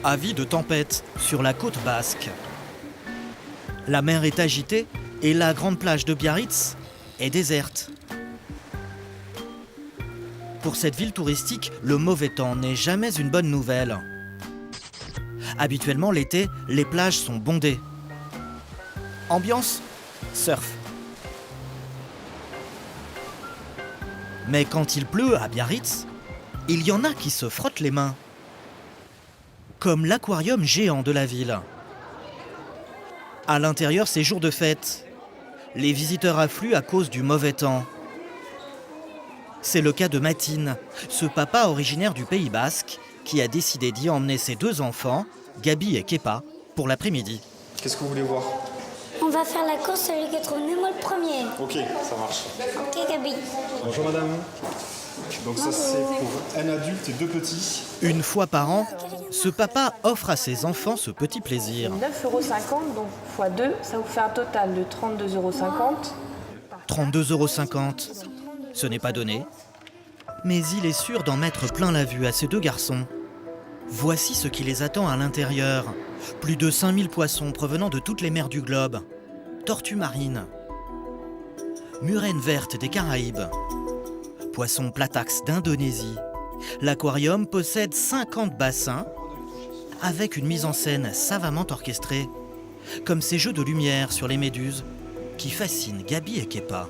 Avis de tempête sur la côte basque. La mer est agitée et la grande plage de Biarritz est déserte. Pour cette ville touristique, le mauvais temps n'est jamais une bonne nouvelle. Habituellement, l'été, les plages sont bondées. Ambiance surf. Mais quand il pleut à Biarritz, il y en a qui se frottent les mains. Comme l'aquarium géant de la ville. À l'intérieur, c'est jour de fête. Les visiteurs affluent à cause du mauvais temps. C'est le cas de Matine, ce papa originaire du Pays Basque qui a décidé d'y emmener ses 2 enfants, Gabi et Kepa, pour l'après-midi. Qu'est-ce que vous voulez voir? On va faire la course, celui qui trouve Nemo le premier. Ok, ça marche. Ok, Gabi. Bonjour madame. Donc ça c'est pour un adulte et 2 petits. Une fois par an, ce papa offre à ses enfants ce petit plaisir. 9,50 €, donc x 2, ça vous fait un total de 32,50 €. 32,50 €. Ce n'est pas donné. Mais il est sûr d'en mettre plein la vue à ces 2 garçons. Voici ce qui les attend à l'intérieur. Plus de 5000 poissons provenant de toutes les mers du globe. Tortues marines. Murènes vertes des Caraïbes. Poissons platax d'Indonésie. L'aquarium possède 50 bassins avec une mise en scène savamment orchestrée, comme ces jeux de lumière sur les méduses qui fascinent Gabi et Kepa.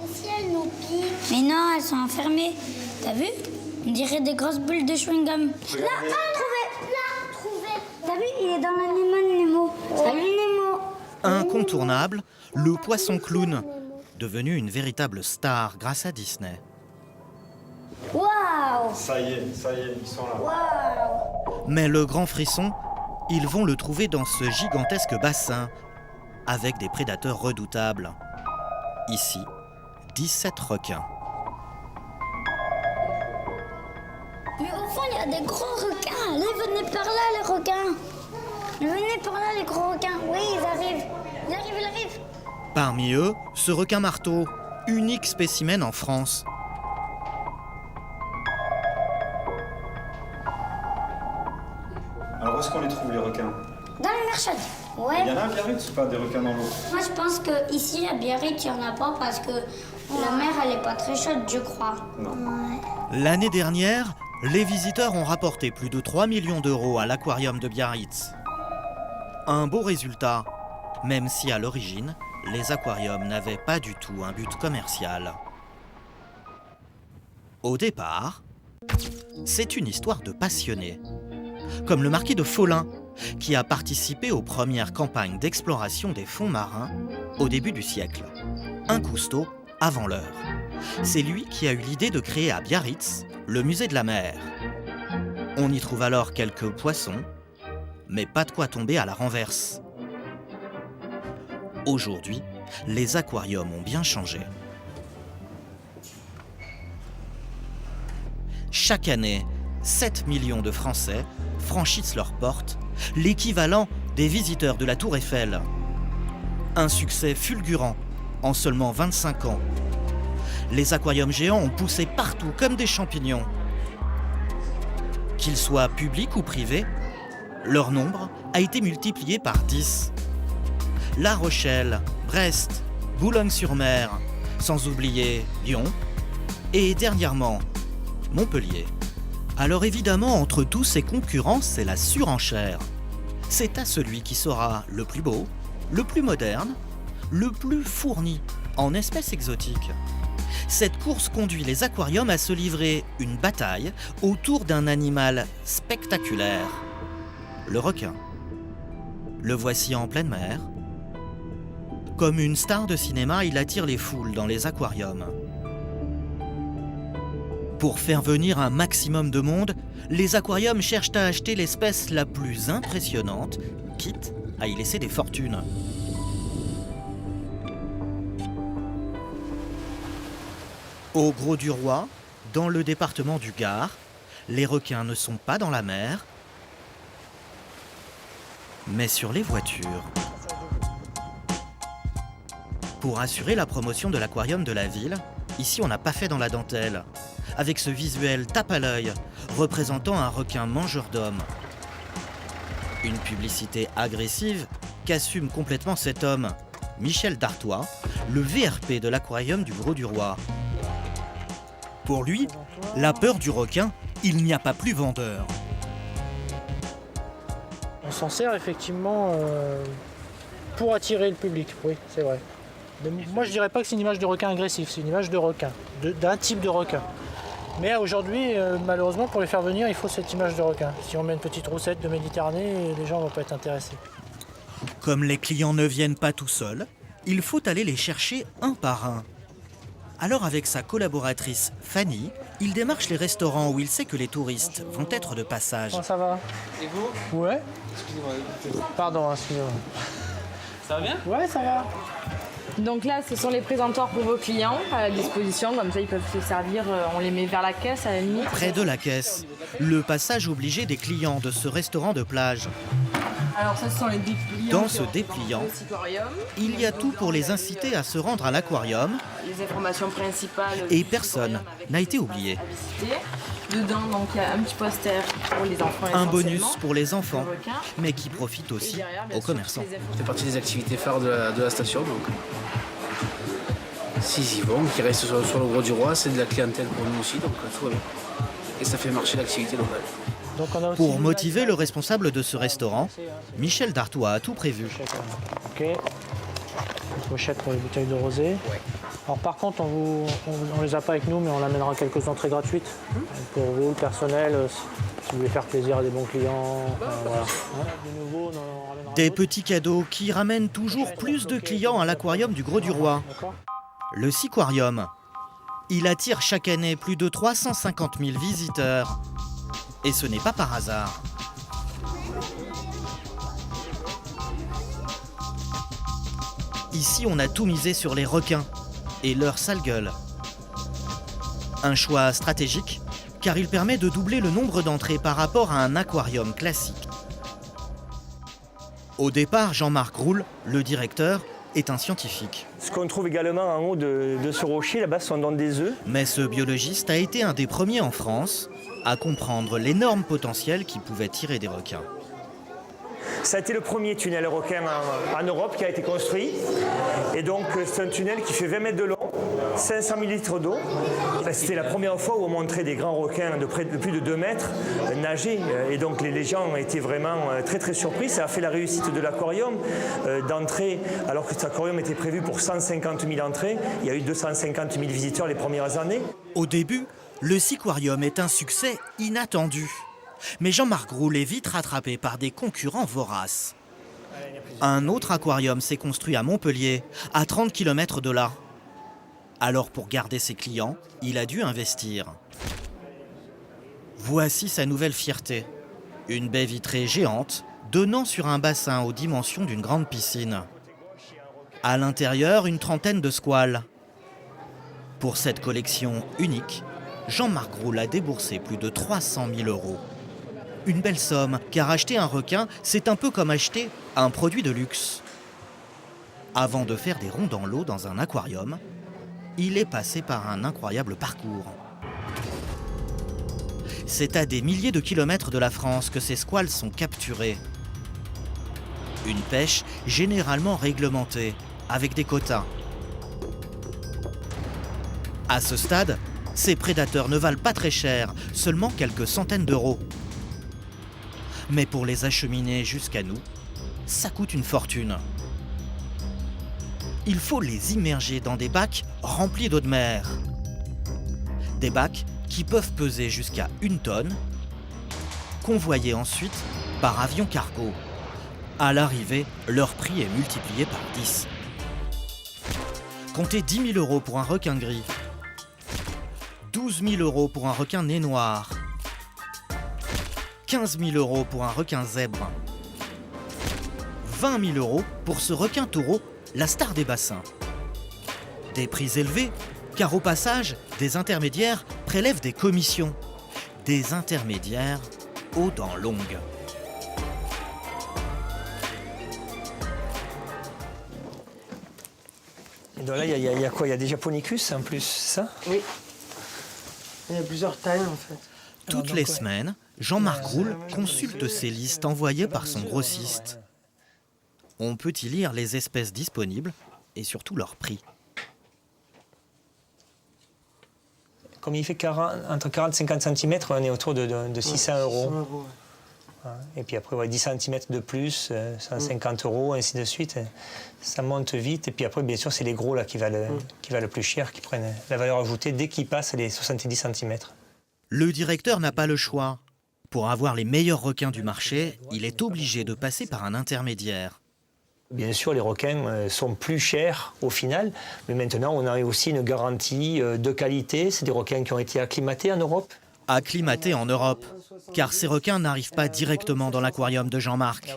Et si elles nous piquent? Mais non, elles sont enfermées. T'as vu? On dirait des grosses bulles de chewing-gum. Là, trouvé. T'as vu? Il est dans l'animal Nemo. Salut Nemo. Incontournable, le poisson clown, devenu une véritable star grâce à Disney. Waouh! Ça y est, ils sont là. Waouh! Mais le grand frisson, ils vont le trouver dans ce gigantesque bassin, avec des prédateurs redoutables. Ici, 17 requins. Mais au fond, il y a des gros requins. Allez, venez par là, les requins. Venez par là, les gros requins. Oui, ils arrivent. Ils arrivent. Parmi eux, ce requin marteau, unique spécimen en France. Alors où est-ce qu'on les trouve les requins? Dans les mers chaudes. Ouais. Il y en a à Biarritz ou pas des requins dans l'eau? Moi, je pense qu'ici, à Biarritz, il n'y en a pas parce que la mer, elle n'est pas très chaude, je crois. Non. Ouais. L'année dernière, les visiteurs ont rapporté plus de 3 millions d'euros à l'aquarium de Biarritz. Un beau résultat, même si à l'origine, les aquariums n'avaient pas du tout un but commercial. Au départ, c'est une histoire de passionnés, comme le marquis de Follin, qui a participé aux premières campagnes d'exploration des fonds marins au début du siècle. Un Cousteau avant l'heure. C'est lui qui a eu l'idée de créer à Biarritz le musée de la mer. On y trouve alors quelques poissons, mais pas de quoi tomber à la renverse. Aujourd'hui, les aquariums ont bien changé. Chaque année, 7 millions de Français franchissent leurs portes, l'équivalent des visiteurs de la Tour Eiffel. Un succès fulgurant en seulement 25 ans. Les aquariums géants ont poussé partout comme des champignons. Qu'ils soient publics ou privés, leur nombre a été multiplié par 10. La Rochelle, Brest, Boulogne-sur-Mer, sans oublier Lyon et dernièrement Montpellier. Alors évidemment, entre tous ces concurrents, c'est la surenchère. C'est à celui qui sera le plus beau, le plus moderne, le plus fourni en espèces exotiques. Cette course conduit les aquariums à se livrer une bataille autour d'un animal spectaculaire, le requin. Le voici en pleine mer. Comme une star de cinéma, il attire les foules dans les aquariums. Pour faire venir un maximum de monde, les aquariums cherchent à acheter l'espèce la plus impressionnante, quitte à y laisser des fortunes. Au Gros du Roi, dans le département du Gard, les requins ne sont pas dans la mer, mais sur les voitures. Pour assurer la promotion de l'aquarium de la ville, ici on n'a pas fait dans la dentelle. avec ce visuel tape à l'œil représentant un requin mangeur d'hommes. Une publicité agressive qu'assume complètement cet homme, Michel Dartois, le VRP de l'aquarium du Grau du Roi. Pour lui, la peur du requin, il n'y a pas plus vendeur. On s'en sert effectivement pour attirer le public, oui, c'est vrai. Mais moi, je dirais pas que c'est une image de requin agressif, c'est une image de requin, d'un type de requin. Mais aujourd'hui, malheureusement, pour les faire venir, il faut cette image de requin. Si on met une petite roussette de Méditerranée, les gens ne vont pas être intéressés. Comme les clients ne viennent pas tout seuls, il faut aller les chercher un par un. Alors avec sa collaboratrice Fanny, il démarche les restaurants où il sait que les touristes vont être de passage. Comment ça va? Et vous? Ouais. Excusez-moi. Pardon, excusez-moi. Ça va bien? Ouais, ça va. Donc là, ce sont les présentoirs pour vos clients à la disposition. Comme ça, ils peuvent se servir. On les met vers la caisse à la limite. Près de la caisse, le passage obligé des clients de ce restaurant de plage. Alors ça, ce sont les dépliants. Dans ce dépliant, il y a tout pour les inciter à se rendre à l'aquarium Les informations principales. et personne n'a été oublié. À visiter. Dedans, donc, il y a un petit poster pour les enfants. Un bonus essentiellement. pour les enfants, Le requin. mais qui profite Et aussi derrière, bien aux sûr, commerçants. toutes les Ça fait partie des activités phares de la station. Donc, s'ils y vont, qu'ils restent sur le Grau du Roi, c'est de la clientèle pour nous aussi, donc tout va bien. Et ça fait marcher l'activité locale. Donc, on a aussi Pour une motiver image- le responsable de ce restaurant, Michel Dartois a tout prévu. Ok. Une pochette pour les bouteilles de rosé. Alors par contre, on les a pas avec nous, mais on amènera quelques entrées gratuites. Pour vous, le personnel, si vous voulez faire plaisir à des bons clients. Voilà. Hein, de nouveau, on ramènera Des d'autres. petits cadeaux qui ramènent toujours plus de clients à l'aquarium du Grau du Roi. D'accord. Le Siquarium. Il attire chaque année plus de 350 000 visiteurs. Et ce n'est pas par hasard. Ici, on a tout misé sur les requins et leur sale gueule. Un choix stratégique, car il permet de doubler le nombre d'entrées par rapport à un aquarium classique. Au départ, Jean-Marc Roule, le directeur, est un scientifique. Ce qu'on trouve également en haut de ce rocher, là-bas, ce sont donc des œufs. Mais ce biologiste a été un des premiers en France à comprendre l'énorme potentiel qui pouvait tirer des requins. Ça a été le premier tunnel requin en Europe qui a été construit. Et donc, c'est un tunnel qui fait 20 mètres de long, 500 000 litres d'eau. C'était la première fois où on montrait des grands requins de plus de 2 mètres nager. Et donc, les gens étaient vraiment très très surpris. Ça a fait la réussite de l'aquarium d'entrée, alors que cet aquarium était prévu pour 150 000 entrées. Il y a eu 250 000 visiteurs les premières années. Au début, le Siquarium est un succès inattendu. Mais Jean-Marc Roule est vite rattrapé par des concurrents voraces. Un autre aquarium s'est construit à Montpellier, à 30 km de là. Alors pour garder ses clients, il a dû investir. Voici sa nouvelle fierté. Une baie vitrée géante, donnant sur un bassin aux dimensions d'une grande piscine. À l'intérieur, une trentaine de squales. Pour cette collection unique, Jean-Marc Roule a déboursé plus de 300 000 €. Une belle somme, car acheter un requin, c'est un peu comme acheter un produit de luxe. Avant de faire des ronds dans l'eau dans un aquarium, il est passé par un incroyable parcours. C'est à des milliers de kilomètres de la France que ces squales sont capturés. Une pêche généralement réglementée, avec des quotas. À ce stade, ces prédateurs ne valent pas très cher, seulement quelques centaines d'euros. Mais pour les acheminer jusqu'à nous, ça coûte une fortune. Il faut les immerger dans des bacs remplis d'eau de mer. Des bacs qui peuvent peser jusqu'à 1 tonne, convoyés ensuite par avion cargo. À l'arrivée, leur prix est multiplié par 10. Comptez 10 000 € pour un requin gris, 12 000 € pour un requin nez noir, 15 000 € pour un requin zèbre, 20 000 € pour ce requin taureau, la star des bassins. Des prix élevés, car au passage, des intermédiaires prélèvent des commissions. Des intermédiaires aux dents longues. Et donc là, il y a quoi? Il y a des Japonicus en plus, c'est ça? Oui. Il y a plusieurs tailles en fait. Toutes les semaines, Jean-Marc Roule consulte ces listes envoyées par son grossiste. On peut y lire les espèces disponibles et surtout leur prix. Comme il fait entre 40 et 50 cm, on est autour de 600 euros. Et puis après, 10 cm de plus, 150 euros, ainsi de suite. Ça monte vite. Et puis après, bien sûr, c'est les gros là, qui valent le plus cher, qui prennent la valeur ajoutée dès qu'ils passent les 70 cm. Le directeur n'a pas le choix. Pour avoir les meilleurs requins du marché, il est obligé de passer par un intermédiaire. Bien sûr, les requins sont plus chers au final, mais maintenant on a aussi une garantie de qualité. C'est des requins qui ont été acclimatés en Europe. Acclimatés en Europe, car ces requins n'arrivent pas directement dans l'aquarium de Jean-Marc.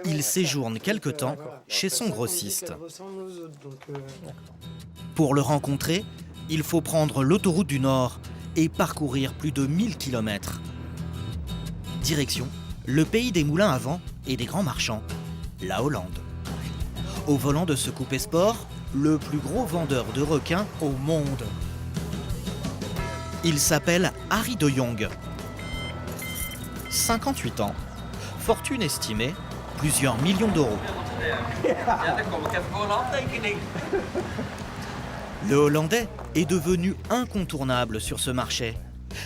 Ils séjournent quelque temps chez son grossiste. Pour le rencontrer, il faut prendre l'autoroute du Nord et parcourir plus de 1000 km. Direction, le pays des moulins à vent et des grands marchands, la Hollande. Au volant de ce coupé sport, le plus gros vendeur de requins au monde. Il s'appelle Harry de Jong. 58 ans, fortune estimée, plusieurs millions d'euros. Le Hollandais est devenu incontournable sur ce marché,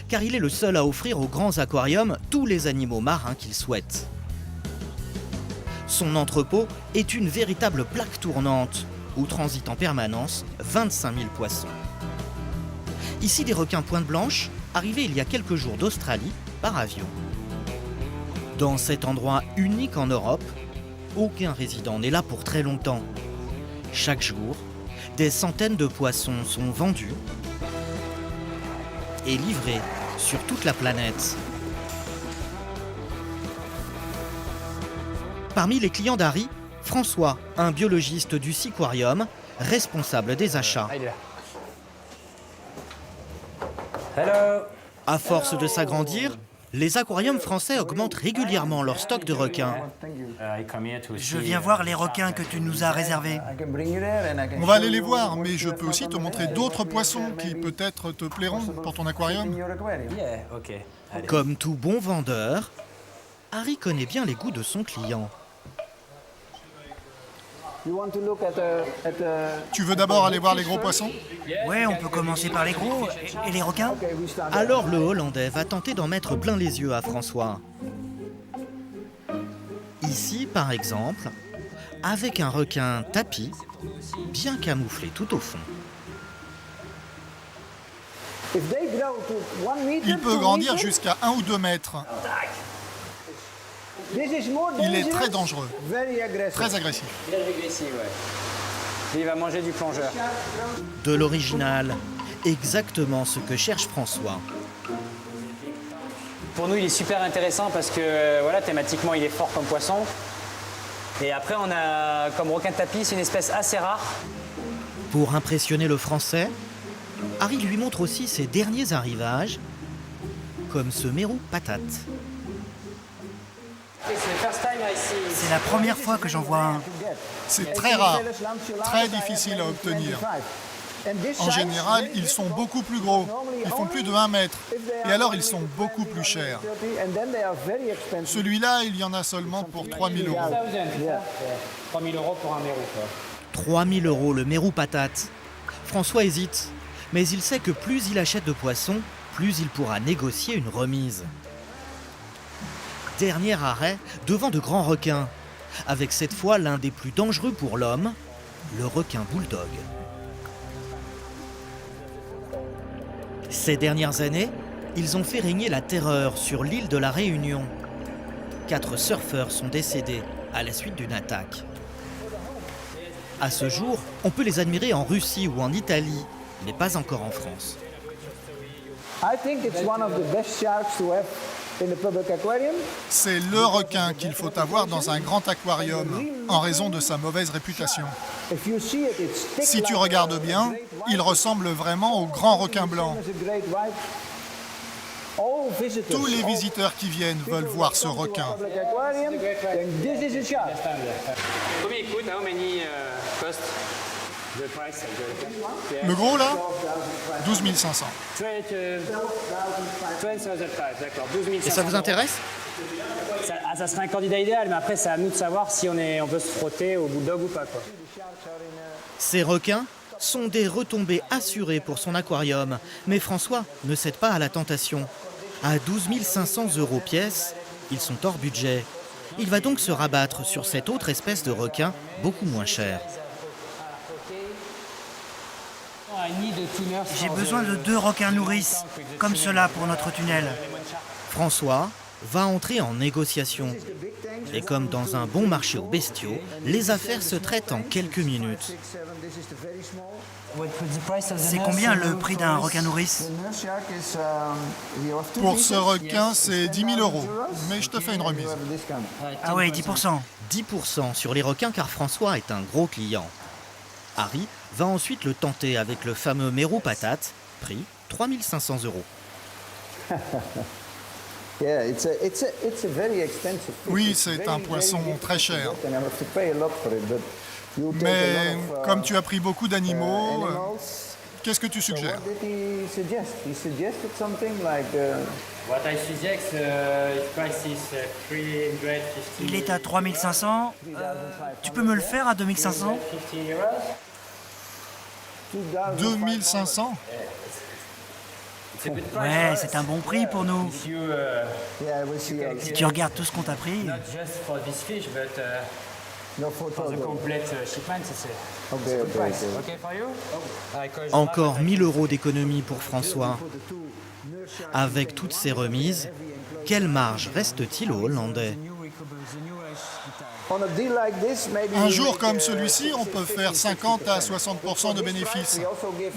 car il est le seul à offrir aux grands aquariums tous les animaux marins qu'ils souhaitent. Son entrepôt est une véritable plaque tournante où transitent en permanence 25 000 poissons. Ici, des requins pointe blanche arrivés il y a quelques jours d'Australie par avion. Dans cet endroit unique en Europe, aucun résident n'est là pour très longtemps. Chaque jour, des centaines de poissons sont vendus et livrés sur toute la planète. Parmi les clients d'Harry, François, un biologiste du Seaquarium, responsable des achats. À force de s'agrandir, les aquariums français augmentent régulièrement leur stock de requins. Je viens voir les requins que tu nous as réservés. On va aller les voir, mais je peux aussi te montrer d'autres poissons qui peut-être te plairont pour ton aquarium. Comme tout bon vendeur, Harry connaît bien les goûts de son client. Tu veux d'abord aller voir les gros poissons? Ouais, on peut commencer par les gros. Et les requins? Alors le Hollandais va tenter d'en mettre plein les yeux à François. Ici, par exemple, avec un requin tapis, bien camouflé tout au fond. Il peut grandir jusqu'à 1 ou 2 mètres. Il est très dangereux, très agressif. Il va manger du plongeur. De l'original, exactement ce que cherche François. Pour nous, il est super intéressant parce que voilà, thématiquement, il est fort comme poisson. Et après, on a comme requin tapis, c'est une espèce assez rare. Pour impressionner le Français, Harry lui montre aussi ses derniers arrivages, comme ce mérou patate. C'est la première fois que j'en vois un. C'est très rare, très difficile à obtenir. En général, ils sont beaucoup plus gros. Ils font plus de 1 mètre. Et alors, ils sont beaucoup plus chers. Celui-là, il y en a seulement pour 3 000 euros. 3 000 euros pour un mérou. 3 000 euros le mérou patate. François hésite, mais il sait que plus il achète de poissons, plus il pourra négocier une remise. Dernier arrêt devant de grands requins, avec cette fois l'un des plus dangereux pour l'homme, le requin bulldog. Ces dernières années, ils ont fait régner la terreur sur l'île de la Réunion. 4 surfeurs sont décédés à la suite d'une attaque. À ce jour, on peut les admirer en Russie ou en Italie, mais pas encore en France. C'est le requin qu'il faut avoir dans un grand aquarium, en raison de sa mauvaise réputation. Si tu regardes bien, il ressemble vraiment au grand requin blanc. Tous les visiteurs qui viennent veulent voir ce requin. Combien il coûte? How many cost? Le gros là, 12 500. Et ça vous intéresse? Ça serait un candidat idéal, mais après, c'est à nous de savoir si on peut se frotter au bulldog ou pas, quoi. Ces requins sont des retombées assurées pour son aquarium. Mais François ne cède pas à la tentation. À 12 500 € pièce, ils sont hors budget. Il va donc se rabattre sur cette autre espèce de requin beaucoup moins cher. J'ai besoin de 2 requins nourrices, comme cela pour notre tunnel. François va entrer en négociation. Et comme dans un bon marché aux bestiaux, les affaires se traitent en quelques minutes. C'est combien le prix d'un requin nourrice? Pour ce requin, c'est 10 000 €. Mais je te fais une remise. Ah oui, 10%. 10% sur les requins car François est un gros client. Harry va ensuite le tenter avec le fameux mérou patate, prix 3 500 €. Oui, c'est un poisson très cher. Mais comme tu as pris beaucoup d'animaux, qu'est-ce que tu suggères? Il est à 3 500. Tu peux me le faire à 2 500? 2 500? Ouais, c'est un bon prix pour nous. Si tu regardes tout ce qu'on t'a pris. Encore 1 000 € d'économie pour François. Avec toutes ces remises, quelle marge reste-t-il aux Hollandais? Un jour comme celui-ci, on peut faire 50 à 60% de bénéfices.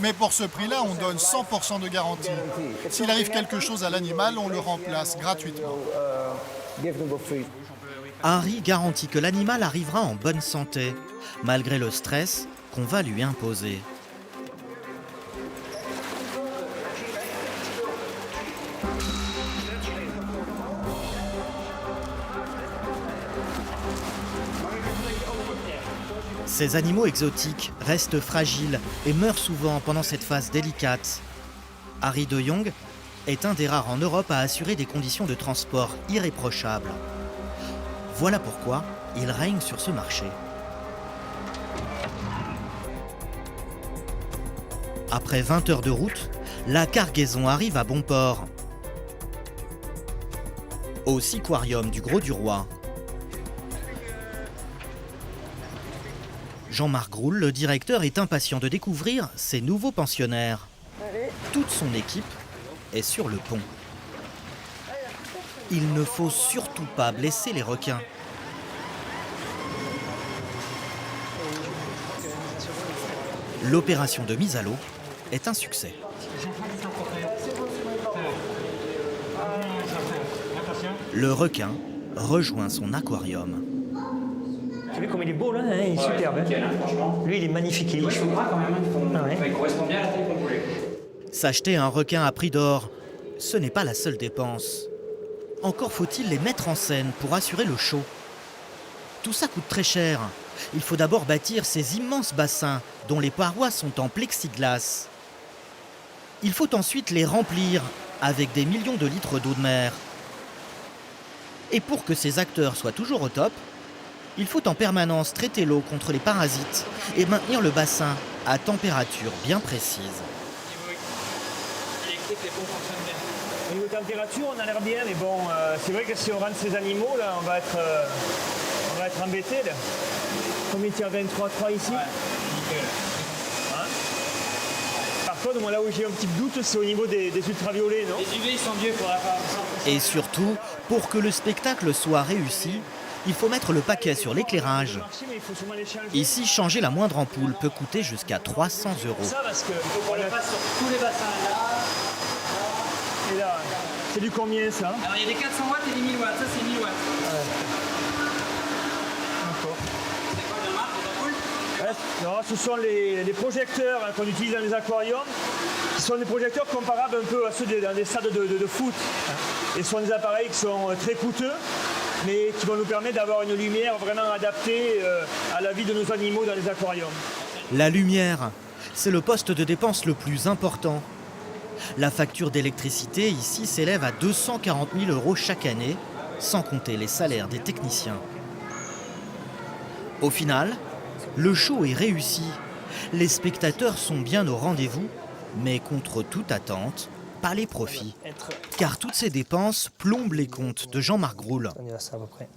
Mais pour ce prix-là, on donne 100% de garantie. S'il arrive quelque chose à l'animal, on le remplace gratuitement. Harry garantit que l'animal arrivera en bonne santé, malgré le stress qu'on va lui imposer. Ces animaux exotiques restent fragiles et meurent souvent pendant cette phase délicate. Harry de Jong est un des rares en Europe à assurer des conditions de transport irréprochables. Voilà pourquoi il règne sur ce marché. Après 20 heures de route, la cargaison arrive à bon port. Au Siquarium du Grau-du-Roi. Jean-Marc Groul, le directeur, est impatient de découvrir ses nouveaux pensionnaires. Toute son équipe est sur le pont. Il ne faut surtout pas blesser les requins. L'opération de mise à l'eau est un succès. Le requin rejoint son aquarium. Tu vois comme il est beau là, hein, il est superbe. Hein. Lui, il est magnifique, il est chaud. Il correspond bien à la taille qu'on voulait. S'acheter un requin à prix d'or, ce n'est pas la seule dépense. Encore faut-il les mettre en scène pour assurer le show. Tout ça coûte très cher. Il faut d'abord bâtir ces immenses bassins dont les parois sont en plexiglas. Il faut ensuite les remplir avec des millions de litres d'eau de mer. Et pour que ces acteurs soient toujours au top, il faut en permanence traiter l'eau contre les parasites et maintenir le bassin à température bien précise. Au niveau température, on a l'air bien, mais bon, c'est vrai que si on rentre ces animaux, là, on va être embêté. Là. Combien il y a 23,3 ici? Ouais, nickel. Hein? Par contre, moi, là où j'ai un petit doute, c'est au niveau des ultraviolets, non? Les UV, ils sont vieux pour la femme. Et surtout, pour que le spectacle soit réussi, il faut mettre le paquet sur l'éclairage. Ici, changer la moindre ampoule peut coûter jusqu'à 300 €. Ça, parce qu'il faut qu'on le fasse sur tous les bassins. Là. Et là, c'est du combien ça? Alors, il y a des 400 watts et des 1000 watts. Ça, c'est 1000 watts. D'accord. C'est quoi de marque, c'est pas cool? Non, ce sont les projecteurs qu'on utilise dans les aquariums. Ce sont des projecteurs comparables un peu à ceux dans des stades de foot. Et ce sont des appareils qui sont très coûteux, mais qui vont nous permettre d'avoir une lumière vraiment adaptée à la vie de nos animaux dans les aquariums. La lumière, c'est le poste de dépense le plus important. La facture d'électricité ici s'élève à 240 000 € chaque année, sans compter les salaires des techniciens. Au final, le show est réussi. Les spectateurs sont bien au rendez-vous, mais contre toute attente, pas les profits. Car toutes ces dépenses plombent les comptes de Jean-Marc Groul. On y va ça à peu près.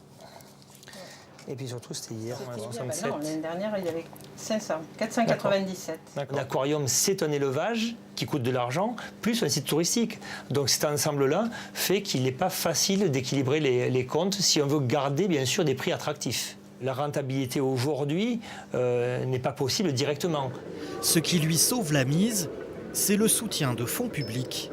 Et puis surtout, c'était hier, Non, 67. l'année dernière, il y avait 497. L'aquarium, c'est un élevage qui coûte de l'argent, plus un site touristique. Donc cet ensemble-là fait qu'il n'est pas facile d'équilibrer les comptes si on veut garder, bien sûr, des prix attractifs. La rentabilité aujourd'hui n'est pas possible directement. Ce qui lui sauve la mise, c'est le soutien de fonds publics.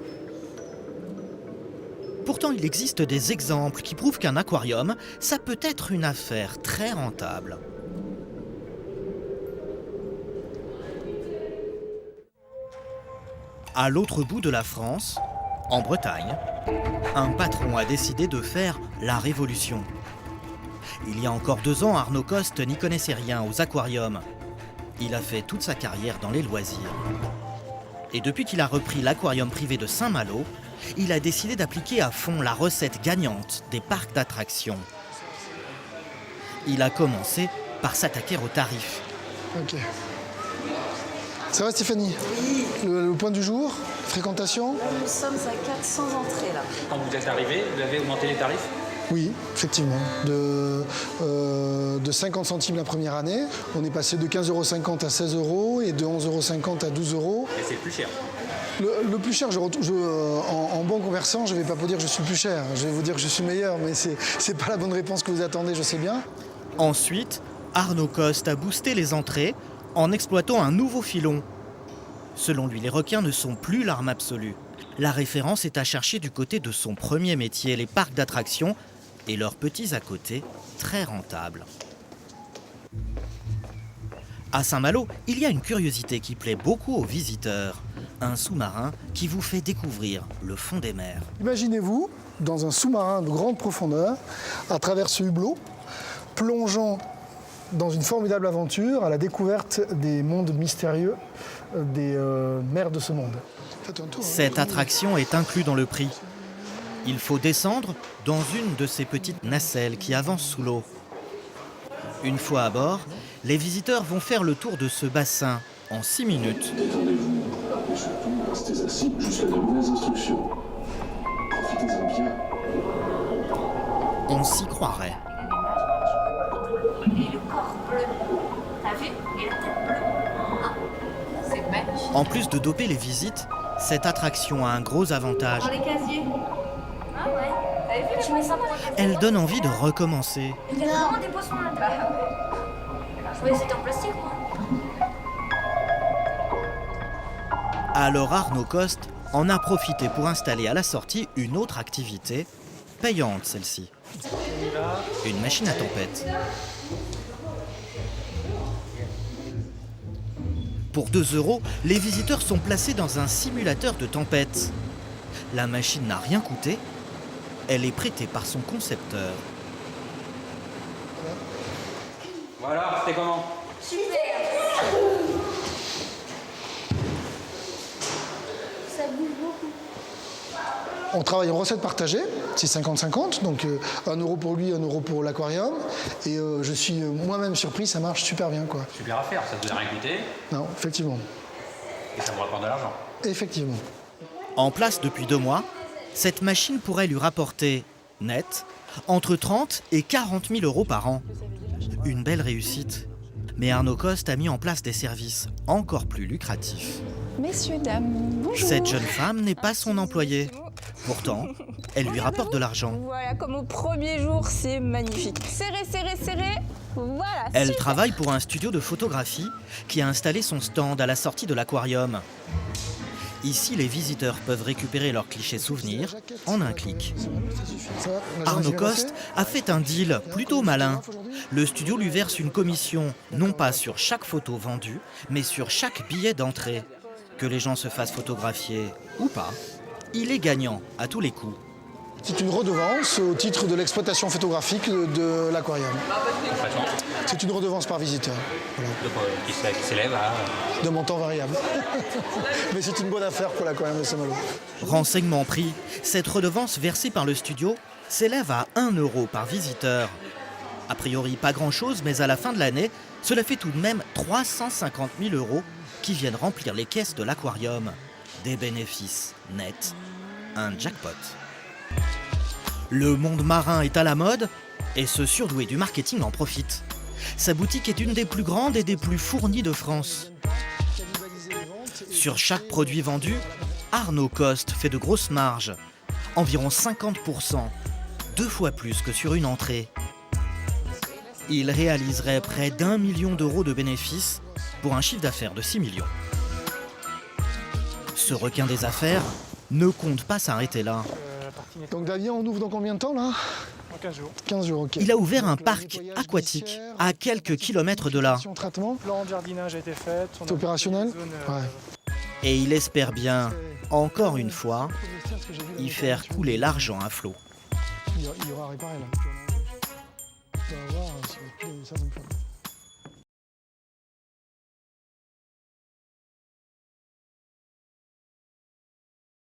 Pourtant, il existe des exemples qui prouvent qu'un aquarium, ça peut être une affaire très rentable. À l'autre bout de la France, en Bretagne, un patron a décidé de faire la révolution. Il y a encore 2 ans, Arnaud Coste n'y connaissait rien aux aquariums. Il a fait toute sa carrière dans les loisirs. Et depuis qu'il a repris l'aquarium privé de Saint-Malo, il a décidé d'appliquer à fond la recette gagnante des parcs d'attractions. Il a commencé par s'attaquer aux tarifs. Ok. Ça va Stéphanie? Oui. Le point du jour, fréquentation? Nous sommes à 400 entrées là. Quand vous êtes arrivé, vous avez augmenté les tarifs? Oui, effectivement. De 50 centimes la première année, on est passé de 15,50 € à 16 € et de 11,50 € à 12 €. Et c'est plus cher. Le plus cher, en bon conversant, je ne vais pas vous dire que je suis le plus cher. Je vais vous dire que je suis meilleur, mais ce n'est pas la bonne réponse que vous attendez, je sais bien. Ensuite, Arnaud Coste a boosté les entrées en exploitant un nouveau filon. Selon lui, les requins ne sont plus l'arme absolue. La référence est à chercher du côté de son premier métier, les parcs d'attractions, et leurs petits à côté, très rentables. À Saint-Malo, il y a une curiosité qui plaît beaucoup aux visiteurs. Un sous-marin qui vous fait découvrir le fond des mers. Imaginez-vous, dans un sous-marin de grande profondeur, à travers ce hublot, plongeant dans une formidable aventure à la découverte des mondes mystérieux des mers de ce monde. Cette attraction est inclue dans le prix. Il faut descendre dans une de ces petites nacelles qui avancent sous l'eau. Une fois à bord, les visiteurs vont faire le tour de ce bassin en 6 minutes. Détendez-vous et surtout restez assis jusqu'à de nouvelles instructions. Profitez-en bien. On s'y croirait. Et le corps bleu. T'as vu? Et la tête bleue. Ah, c'est magnifique. En plus de doper les visites, cette attraction a un gros avantage. Dans les casiers. Ah ouais. T'avais vu les poissons dans les casiers? Elle donne envie de recommencer. Il y a vraiment des poissons là. Bah ouais. Je voyais c'était en plastique moi. Alors Arnaud Coste en a profité pour installer à la sortie une autre activité, payante celle-ci. Une machine à tempête. Pour 2 €, les visiteurs sont placés dans un simulateur de tempête. La machine n'a rien coûté, elle est prêtée par son concepteur. Voilà, c'était comment? Super. Ça bouge beaucoup. On travaille en recette partagée, c'est 50-50, donc 1 € pour lui, 1 € pour l'aquarium. Et je suis moi-même surpris, ça marche super bien, quoi. Super affaire, ça vous a rien coûté Non, effectivement. et ça vous rapporte de l'argent. Effectivement. En place depuis 2 mois, cette machine pourrait lui rapporter, net, entre 30 et 40 000 € par an. Une belle réussite. Mais Arnaud Coste a mis en place des services encore plus lucratifs. Messieurs, dames, bonjour. Cette jeune femme n'est pas son employée. Pourtant, elle lui rapporte de l'argent. Voilà, comme au premier jour, c'est magnifique. Serré, serré, serré. Voilà. Elle super. travaille pour un studio de photographie qui a installé son stand à la sortie de l'aquarium. Ici, les visiteurs peuvent récupérer leurs clichés souvenirs en un clic. Arnaud Coste a fait un deal plutôt malin. Le studio lui verse une commission, non pas sur chaque photo vendue, mais sur chaque billet d'entrée. Que les gens se fassent photographier ou pas, il est gagnant à tous les coups. C'est une redevance au titre de l'exploitation photographique de l'aquarium. C'est une redevance par visiteur. Voilà. Qui s'élève à... De montant variable. Mais c'est une bonne affaire pour l'aquarium de Saint-Malo. Renseignement pris, cette redevance versée par le studio s'élève à 1 € par visiteur. A priori pas grand-chose, mais à la fin de l'année, cela fait tout de même 350 000 € qui viennent remplir les caisses de l'aquarium. Des bénéfices nets, un jackpot. Le monde marin est à la mode et ce surdoué du marketing en profite. Sa boutique est une des plus grandes et des plus fournies de France. Sur chaque produit vendu, Arnaud Coste fait de grosses marges, environ 50%, 2 fois plus que sur une entrée. Il réaliserait près d'1 million d'euros de bénéfices pour un chiffre d'affaires de 6 millions. Ce requin des affaires ne compte pas s'arrêter là. Donc Damien, on ouvre dans combien de temps là? En 15 jours. 15 jours, ok. Il a ouvert un parc aquatique à quelques kilomètres de là. Le plan de jardinage a été fait. C'est opérationnel? Ouais. Et il espère bien, encore une fois, y faire couler l'argent à flot. Il y aura réparé là.